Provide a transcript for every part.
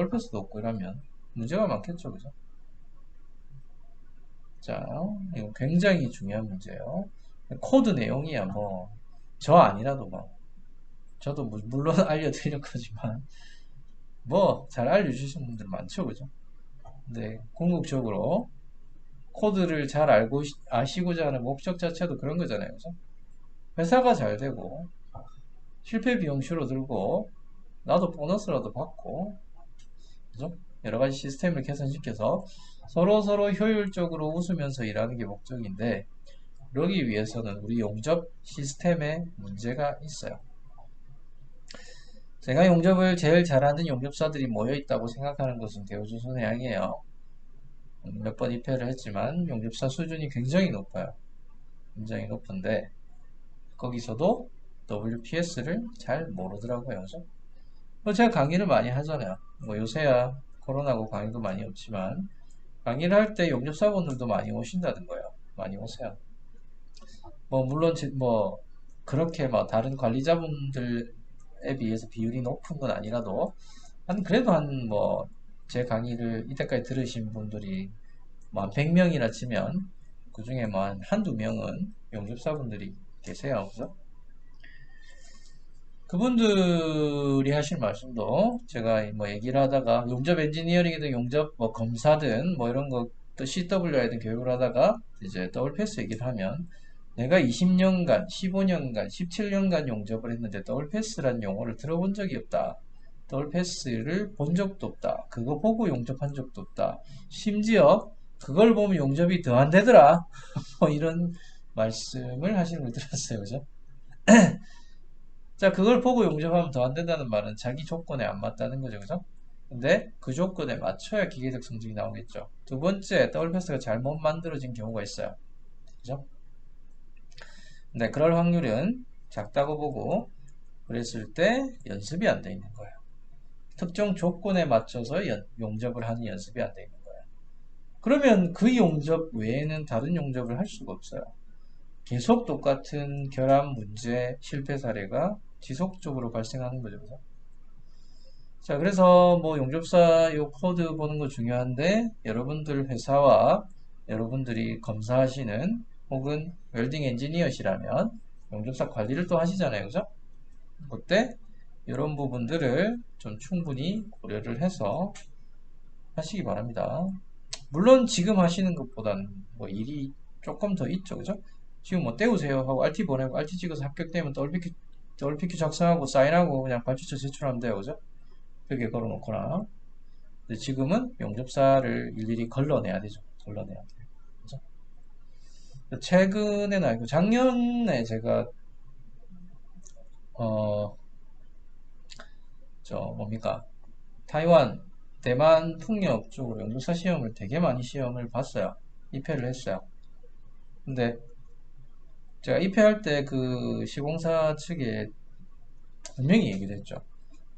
더블패스도 없고 이러면 문제가 많겠죠, 그죠? 자, 이거 굉장히 중요한 문제예요. 코드 내용이야, 뭐, 저 아니라도 뭐, 저도 물론 알려드릴 거지만, 뭐, 잘 알려주신 분들 많죠, 그죠? 근데, 궁극적으로, 코드를 잘 아시고자 하는 목적 자체도 그런 거잖아요, 그죠? 회사가 잘 되고, 실패 비용 줄어들고, 나도 보너스라도 받고, 그죠? 여러 가지 시스템을 개선시켜서 서로 효율적으로 웃으면서 일하는 게 목적인데, 그러기 위해서는 우리 용접 시스템에 문제가 있어요. 제가 용접을 제일 잘하는 용접사들이 모여 있다고 생각하는 것은 대우조선해양이에요. 몇 번 입회를 했지만 용접사 수준이 굉장히 높아요. 굉장히 높은데 거기서도 WPS를 잘 모르더라고요. 그죠? 제가 강의를 많이 하잖아요. 뭐 요새야 코로나고 강의도 많이 없지만 강의를 할 때 용접사분들도 많이 오신다는 거예요. 많이 오세요. 뭐 물론 뭐 그렇게 막 다른 관리자분들에 비해서 비율이 높은 건 아니라도 한 그래도 한 뭐 제 강의를 이때까지 들으신 분들이 뭐 한 100명이라 치면 그 중에 뭐 한 한두 명은 용접사분들이 계세요. 그죠? 그분들이 하실 말씀도 제가 뭐 얘기를 하다가 용접 엔지니어링이든 용접 뭐 검사든 뭐 이런 거 또 CWI든 교육을 하다가 이제 더블 패스 얘기를 하면 내가 20년간, 15년간, 17년간 용접을 했는데 더블 패스라는 용어를 들어본 적이 없다. 더블 패스를 본 적도 없다. 그거 보고 용접한 적도 없다. 심지어 그걸 보면 용접이 더 안 되더라. 뭐 이런 말씀을 하시는 걸 들었어요. 그죠? 자, 그걸 보고 용접하면 더 안 된다는 말은 자기 조건에 안 맞다는 거죠. 그죠? 근데 그 조건에 맞춰야 기계적 성적이 나오겠죠. 두 번째, 더블 패스가 잘못 만들어진 경우가 있어요. 그죠? 근데 그럴 확률은 작다고 보고 그랬을 때 연습이 안 돼 있는 거예요. 특정 조건에 맞춰서 용접을 하는 연습이 안 돼 있는 거예요. 그러면 그 용접 외에는 다른 용접을 할 수가 없어요. 계속 똑같은 결함 문제 실패 사례가 지속적으로 발생하는 거죠. 그죠? 자, 그래서 뭐 용접사 요 코드 보는 거 중요한데 여러분들 회사와 여러분들이 검사하시는 혹은 웰딩 엔지니어시라면 용접사 관리를 또 하시잖아요. 그죠? 그때 이런 부분들을 좀 충분히 고려를 해서 하시기 바랍니다. 물론 지금 하시는 것보다는 뭐 일이 조금 더 있죠. 그죠? 지금 뭐 때우세요 하고 RT 보내고 RT 찍어서 합격되면 WPQ 작성하고 사인하고 그냥 발주처 제출하면 돼요. 그죠? 벽에 걸어놓거나. 근데 지금은 용접사를 일일이 걸러내야 되죠. 걸러내야 돼요. 그죠? 최근에는 아니고 작년에 제가 어, 저 뭡니까? 타이완, 대만 풍력 쪽으로 연구사 시험을 되게 많이 시험을 봤어요. 입회를 했어요. 근데 제가 입회할 때 그 시공사 측에 분명히 얘기를 했죠.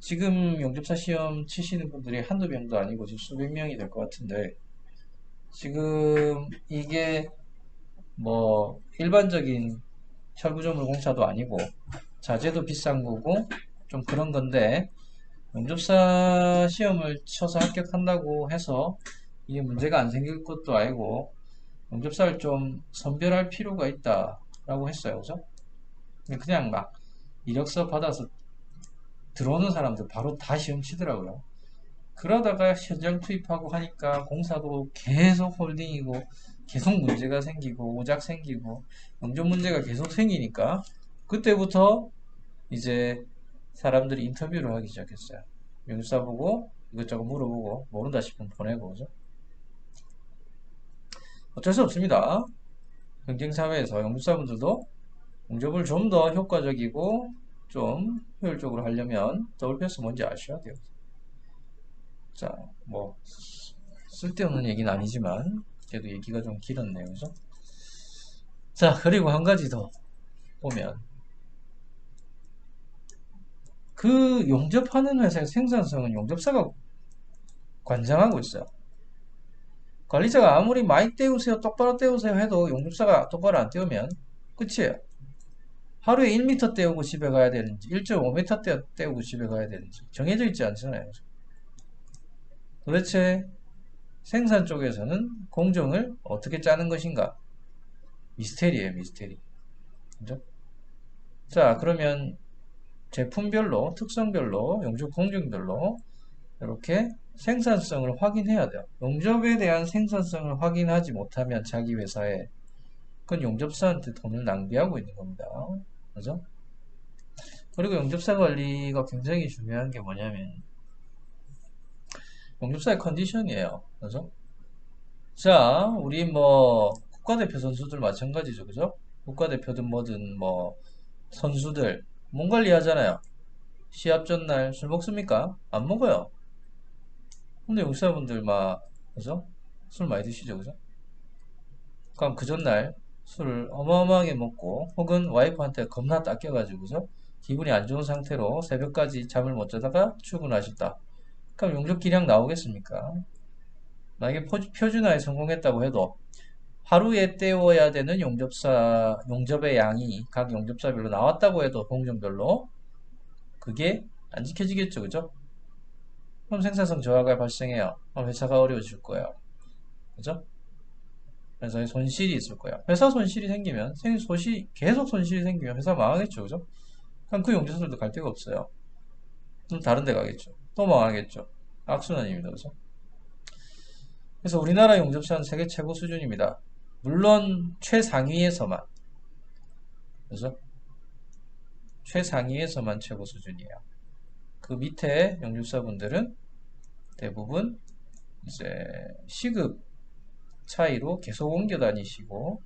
지금 용접사 시험 치시는 분들이 한두 명도 아니고 지금 수백 명이 될 것 같은데 지금 이게 뭐 일반적인 철구조물 공사도 아니고 자재도 비싼 거고 좀 그런 건데 용접사 시험을 쳐서 합격한다고 해서 이게 문제가 안 생길 것도 아니고 용접사를 좀 선별할 필요가 있다라고 했어요. 그죠? 그냥 막 이력서 받아서 들어오는 사람들 바로 다 시험 치더라고요. 그러다가 현장 투입하고 하니까 공사도 계속 홀딩이고 계속 문제가 생기고 오작 생기고 용접 문제가 계속 생기니까 그때부터 이제 사람들이 인터뷰를 하기 시작했어요. 용접사 보고 이것저것 물어보고 모른다 싶으면 보내고 그죠? 어쩔 수 없습니다. 경쟁사회에서 용접사분들도 용접을 좀 더 효과적이고 좀 효율적으로 하려면 더블 패스 뭔지 아셔야 돼요. 자, 뭐 쓸데없는 얘기는 아니지만 그래도 얘기가 좀 길었네요. 그죠? 자, 그리고 한 가지 더 보면 그 용접하는 회사의 생산성은 용접사가 관장하고 있어요. 관리자가 아무리 많이 떼우세요, 똑바로 떼우세요 해도 용접사가 똑바로 안 떼우면 끝이에요. 하루에 1m 떼우고 집에 가야 되는지 1.5m 떼우고 집에 가야 되는지 정해져 있지 않잖아요. 도대체 생산 쪽에서는 공정을 어떻게 짜는 것인가? 미스테리예요, 미스테리. 그죠? 자, 그러면 제품별로, 특성별로, 용접 공정별로 이렇게 생산성을 확인해야 돼요. 용접에 대한 생산성을 확인하지 못하면 자기 회사에 그건 용접사한테 돈을 낭비하고 있는 겁니다. 그죠? 그리고 용접사 관리가 굉장히 중요한 게 뭐냐면 용접사의 컨디션이에요. 그죠? 자, 우리 뭐 국가대표 선수들 마찬가지죠. 그죠? 국가대표든 뭐든 뭐 선수들 몸 관리하잖아요. 시합 전날 술 먹습니까? 안 먹어요. 근데 용사분들 막 그죠? 술 많이 드시죠. 그죠? 그럼 그 전날 술을 어마어마하게 먹고 혹은 와이프한테 겁나 닦여가지고 그죠? 기분이 안 좋은 상태로 새벽까지 잠을 못 자다가 출근하셨다. 그럼 용접 기량 나오겠습니까? 만약에 표준화에 성공했다고 해도 하루에 때워야 되는 용접의 양이 각 용접사별로 나왔다고 해도 공정별로 그게 안 지켜지겠죠. 그죠? 그럼 생산성 저하가 발생해요. 그럼 회사가 어려워질 거예요. 그죠? 회사에 손실이 있을 거야. 회사 손실이 생기면, 계속 손실이 생기면 회사 망하겠죠. 그죠? 그럼 그 용접사들도 갈 데가 없어요. 좀 다른 데 가겠죠. 또 망하겠죠. 악순환입니다. 그죠? 그래서 우리나라 용접사는 세계 최고 수준입니다. 물론 최상위에서만, 그죠? 최상위에서만 최고 수준이에요. 그 밑에 용접사분들은 대부분 이제 시급 차이로 계속 옮겨 다니시고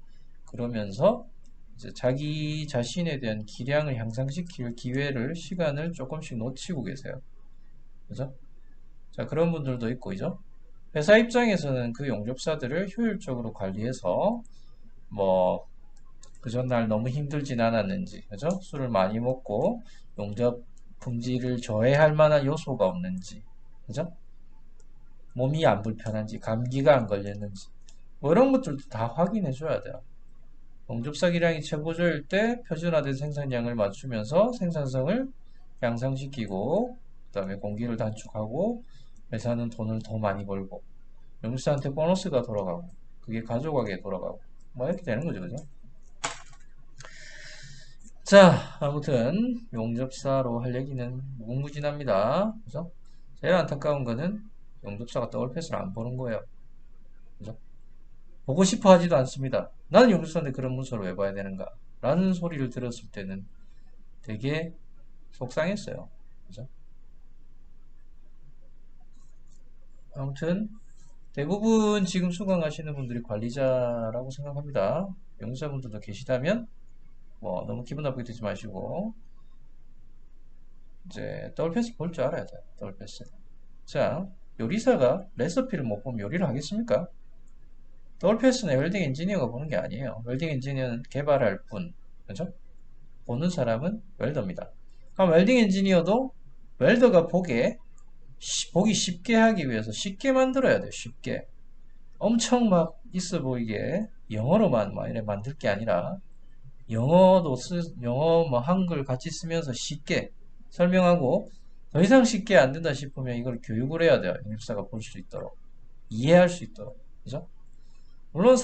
그러면서 이제 자기 자신에 대한 기량을 향상시킬 기회를 시간을 조금씩 놓치고 계세요. 그죠? 자, 그런 분들도 있고, 그죠? 회사 입장에서는 그 용접사들을 효율적으로 관리해서 뭐 그 전날 너무 힘들진 않았는지, 그죠? 술을 많이 먹고 용접 품질을 저해할 만한 요소가 없는지, 그죠? 몸이 안 불편한지, 감기가 안 걸렸는지, 뭐 이런 것들도 다 확인해 줘야 돼요. 용접사 기량이 최고조일 때 표준화된 생산량을 맞추면서 생산성을 향상시키고 그 다음에 공기를 단축하고 회사는 돈을 더 많이 벌고 용접사한테 보너스가 돌아가고 그게 가족에게 돌아가고 뭐 이렇게 되는 거죠. 그죠? 자, 아무튼 용접사로 할 얘기는 무궁무진합니다. 그죠? 제일 안타까운 거는 용접사가 더블패스를 안 보는 거예요. 그죠? 보고 싶어 하지도 않습니다. 나는 용접사인데 그런 문서를 왜 봐야 되는가? 라는 소리를 들었을 때는 되게 속상했어요. 그죠? 아무튼 대부분 지금 수강하시는 분들이 관리자라고 생각합니다. 용접사분들도 계시다면 뭐 너무 기분 나쁘게 듣지 마시고 이제 더블패스 볼 줄 알아야 돼요. 더블패스. 자, 요리사가 레시피를 못 보면 요리를 하겠습니까? 더블패스는 웰딩 엔지니어가 보는 게 아니에요. 웰딩 엔지니어는 개발할 뿐. 그죠? 보는 사람은 웰더입니다. 그럼 웰딩 엔지니어도 웰더가 보기 쉽게 하기 위해서 쉽게 만들어야 돼요. 쉽게. 엄청 막 있어 보이게 영어로만 막 이래 만들 게 아니라 영어 뭐 한글 같이 쓰면서 쉽게 설명하고 더 이상 쉽게 안 된다 싶으면 이걸 교육을 해야 돼요. 영입사가 볼 수 있도록. 이해할 수 있도록. 그죠? 물론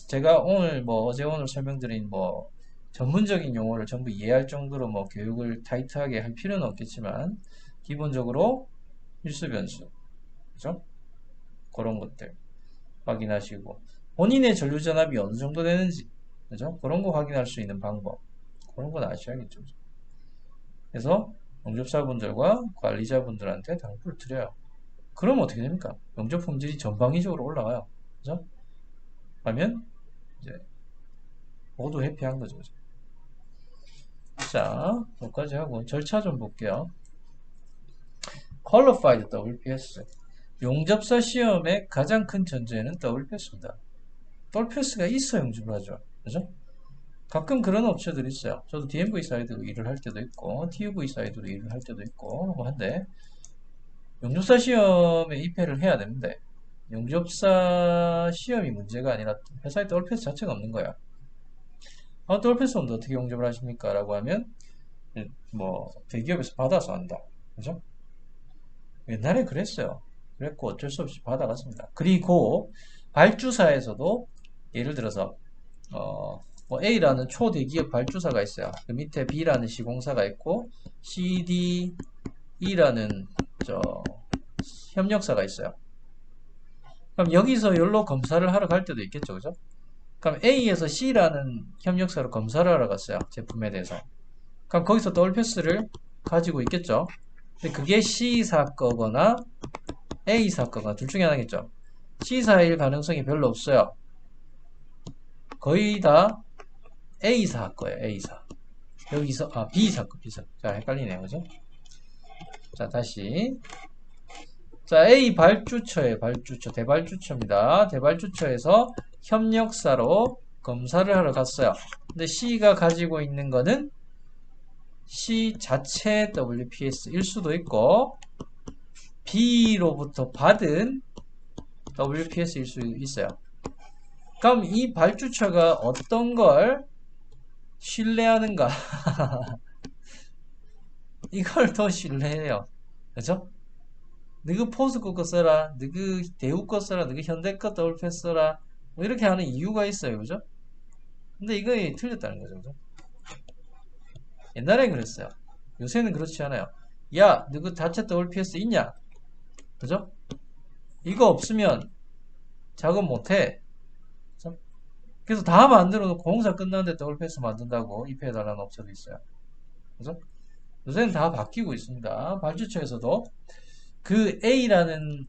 제가 어제 오늘 설명드린 뭐 전문적인 용어를 전부 이해할 정도로 뭐 교육을 타이트하게 할 필요는 없겠지만 기본적으로 필수 변수, 그죠? 그런 것들 확인하시고 본인의 전류 전압이 어느 정도 되는지, 그죠? 그런 거 확인할 수 있는 방법, 그런 건 아셔야겠죠. 그래서 용접사분들과 관리자분들한테 당부를 드려요. 그럼 어떻게 됩니까? 용접 품질이 전방위적으로 올라가요. 그죠? 하면 이제 모두 해피한 거죠. 그죠? 자, 여기까지 하고 절차 좀 볼게요. Qualified WPS. 용접사 시험의 가장 큰 전제는 WPS입니다. WPS가 있어 용접을 하죠. 그죠? 가끔 그런 업체들이 있어요. 저도 DMV 사이드로 일을 할 때도 있고, TUV 사이드로 일을 할 때도 있고, 뭐 한데, 용접사 시험에 입회를 해야 되는데, 용접사 시험이 문제가 아니라 회사에 WPS 자체가 없는 거야. WPS 없는데 어떻게 용접을 하십니까? 라고 하면, 뭐, 대기업에서 받아서 한다. 그죠? 옛날에 그랬어요. 그랬고 어쩔 수 없이 받아갔습니다. 그리고 발주사에서도 예를 들어서 뭐 A라는 초대기업 발주사가 있어요. 그 밑에 B라는 시공사가 있고 C, D, E라는 협력사가 있어요. 그럼 여기서 연로 검사를 하러 갈 때도 있겠죠, 그죠? 그럼 A에서 C라는 협력사로 검사를 하러 갔어요, 제품에 대해서. 그럼 거기서 WPS를 가지고 있겠죠. 근데 그게 C사 거거나 A사 거거나 둘 중에 하나겠죠. C사일 가능성이 별로 없어요. 거의 다 A사 거예요, A사. 여기서, B사 거, B사. 자, 헷갈리네요, 그죠? 자, 다시. 자, A 발주처에 발주처, 대발주처입니다. 대발주처에서 협력사로 검사를 하러 갔어요. 근데 C가 가지고 있는 거는 C 자체 WPS일 수도 있고 B로부터 받은 WPS일 수 있어요. 그럼 이 발주처가 어떤 걸 신뢰하는가? 이걸 더 신뢰해요. 그죠? 너그 포스코 거 써라, 너그 대우 거 써라, 너그 현대 거 WPS 써라, 뭐 이렇게 하는 이유가 있어요. 그죠? 근데 이거 틀렸다는 거죠. 그죠? 옛날엔 그랬어요. 요새는 그렇지 않아요. 야, 너그 자체 WPS 있냐? 그죠? 이거 없으면 작업 못해. 그죠? 그래서 다 만들어 놓고 공사 끝났는데 WPS 만든다고 입회해달라는 업체도 있어요. 그죠? 요새는 다 바뀌고 있습니다. 발주처에서도 그 A라는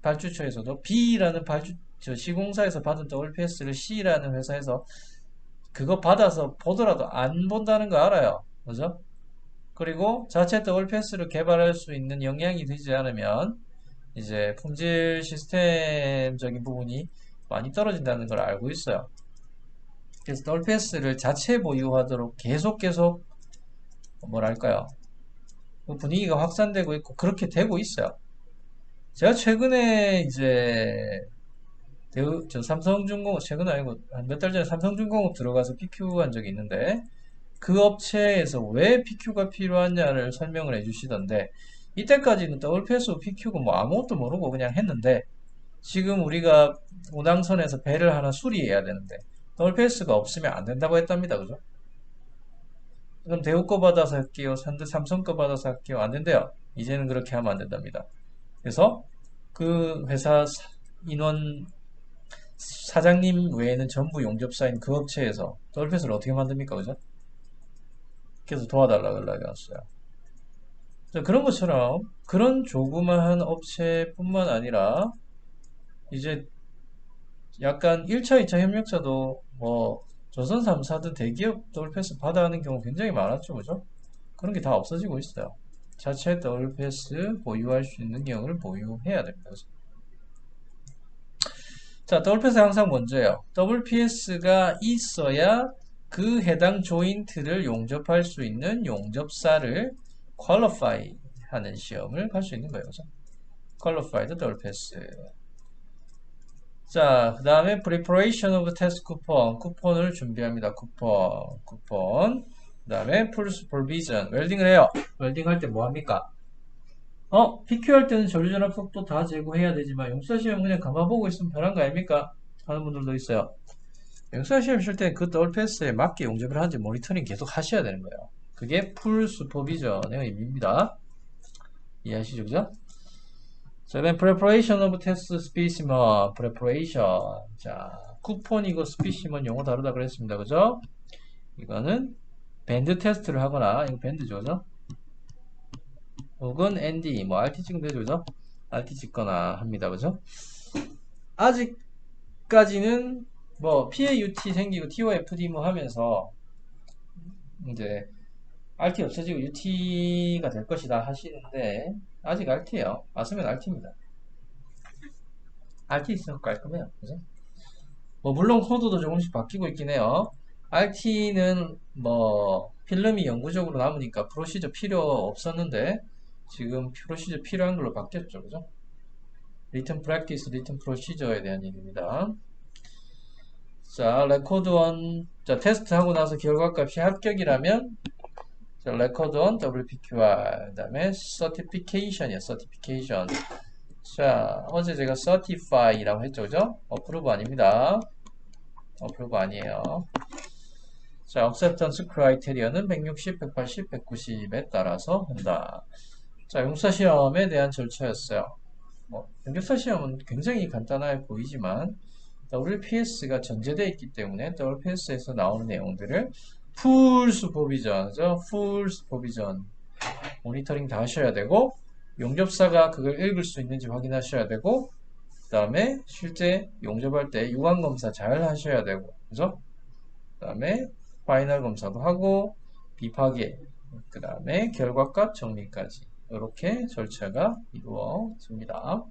발주처에서도 B라는 시공사에서 받은 WPS를 C라는 회사에서 그거 받아서 보더라도 안 본다는 거 알아요. 그죠? 그리고 자체 WPS를 개발할 수 있는 역량이 되지 않으면 이제 품질 시스템적인 부분이 많이 떨어진다는 걸 알고 있어요. 그래서 WPS를 자체 보유하도록 계속 뭐랄까요? 분위기가 확산되고 있고 그렇게 되고 있어요. 제가 최근에 이제 삼성중공업 최근 아니고 한 몇 달 전에 삼성중공업 들어가서 PQ 한 적이 있는데 그 업체에서 왜 PQ가 필요하냐를 설명을 해주시던데 이때까지는 WPS PQ가 뭐 아무것도 모르고 그냥 했는데 지금 우리가 운항선에서 배를 하나 수리해야 되는데 WPS가 없으면 안 된다고 했답니다. 그죠? 그럼 대우 거 받아서 할게요. 삼성 거 받아서 할게요. 안 된대요. 이제는 그렇게 하면 안 된답니다. 그래서 그 회사 인원 사장님 외에는 전부 용접사인 그 업체에서 WPS를 어떻게 만듭니까? 그죠? 그래서 도와달라고 연락이 왔어요. 그런 것처럼 그런 조그마한 업체뿐만 아니라 이제 약간 1차, 2차 협력사도 뭐 조선 3사든 대기업 WPS 받아가는 경우 굉장히 많았죠. 그죠? 그런 게 다 없어지고 있어요. 자체 WPS 보유할 수 있는 경우를 보유해야 됩니다. 그죠? 자, WPS 항상 먼저요. WPS가 있어야 그 해당 조인트를 용접할 수 있는 용접사를 qualify 하는 시험을 갈 수 있는 거예요. 그죠? qualified WPS. 자, 그 다음에 preparation of test coupon. 쿠폰을 준비합니다. 쿠폰. 그 다음에 full supervision. 웰딩을 해요. 웰딩 할 때 뭐 합니까? PQ 할 때는 전류전압 속도 다 제고해야 되지만 용사 시험 그냥 가만 보고 있으면 편한 거 아닙니까? 하는 분들도 있어요. 용사 시험 실 때는 그 WPS에 맞게 용접을 하는지 모니터링 계속 하셔야 되는 거예요. 그게 풀 슈퍼비전의 의미입니다. 이해하시죠? 그죠? 자, then preparation of test specimen. preparation. 자, 쿠폰이고 specimen 용어 다르다 그랬습니다. 그죠? 이거는 밴드 테스트를 하거나, 이거 밴드죠. 그죠? 혹은 ND, 뭐 RT 찍으면 되죠. 그죠? RT 찍거나 합니다. 그죠? 아직까지는 뭐 PAUT 생기고 TOFD 뭐 하면서 이제 RT 없어지고 UT가 될 것이다 하시는데 아직 RT예요. 맞으면 RT입니다. RT 있으면 깔끔해요. 그죠? 뭐 물론 코드도 조금씩 바뀌고 있긴 해요. RT는 뭐 필름이 영구적으로 남으니까 프로시저 필요 없었는데 지금 프로시저 필요한 걸로 바뀌었죠. 그죠? 리턴 프랙티스, 리턴 프로시저에 대한 얘기입니다. 자, 레코드 원, 자, 테스트 하고 나서 결과값이 합격이라면 레코드 원 WPQR, 그 다음에 서티피케이션이야, 서티피케이션. 자, 어제 제가 certify라고 했죠, 그죠? approve 아닙니다. approve 아니에요. 자, acceptance criteria는 160, 180, 190에 따라서 한다. 자, 용사시험에 대한 절차였어요. 용접사 시험은 굉장히 간단해 보이지만 WPS가 전제되어 있기 때문에 WPS에서 나오는 내용들을 풀 슈퍼비전이죠. 풀 슈퍼비전 모니터링 다 하셔야 되고 용접사가 그걸 읽을 수 있는지 확인하셔야 되고 그 다음에 실제 용접할 때 유관 검사 잘 하셔야 되고 그죠? 그 다음에 파이널 검사도 하고 비파괴 그 다음에 결과값 정리까지 이렇게 절차가 이루어집니다.